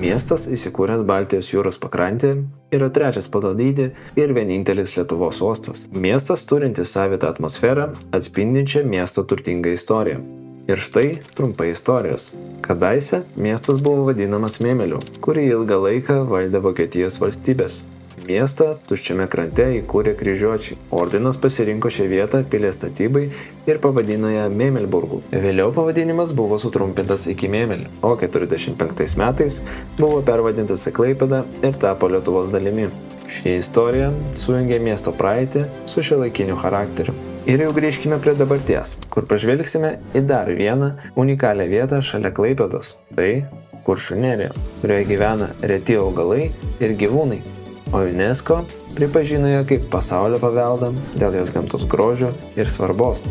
Miestas įsikūręs Baltijos jūros pakrantėje yra trečias pagal dydį ir vienintelis Lietuvos uostas. Miestas turintis savitą atmosferą, atspindinčią miesto turtingą istoriją. Ir štai trumpai istorijos. Kadaise miestas buvo vadinamas Memeliu, kurį ilgą laiką valdė Vokietijos valstybės. Miestą tuščiame krante įkūrė kryžiuočiai. Ordinas pasirinko šią vietą pilies statybai ir pavadino ją Memelburgu. Vėliau pavadinimas buvo sutrumpintas iki Memelio, o 45 metais buvo pervadintas į Klaipėdą ir tapo Lietuvos dalimi. Ši istorija sujungė miesto praeitį su šiuolaikiniu charakteriu. Ir jau grįžkime prie dabarties, kur pažvelgsime į dar vieną unikalią vietą šalia Klaipėdos. Tai Kuršių nerija, kurioje gyvena reti augalai ir gyvūnai. O UNESCO pripažino ją kaip pasaulio paveldą dėl jos gamtos grožio ir svarbos.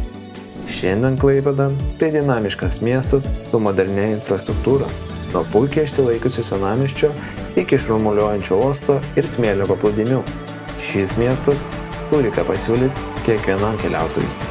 Šiandien Klaipėda tai dinamiškas miestas su modernia infrastruktūra, nuo puikiai išsilaikiusio senamiesčio iki šurmuliuojančio uosto ir smėlio paplūdimių. Šis miestas turi ką pasiūlyti kiekvienam keliautojui.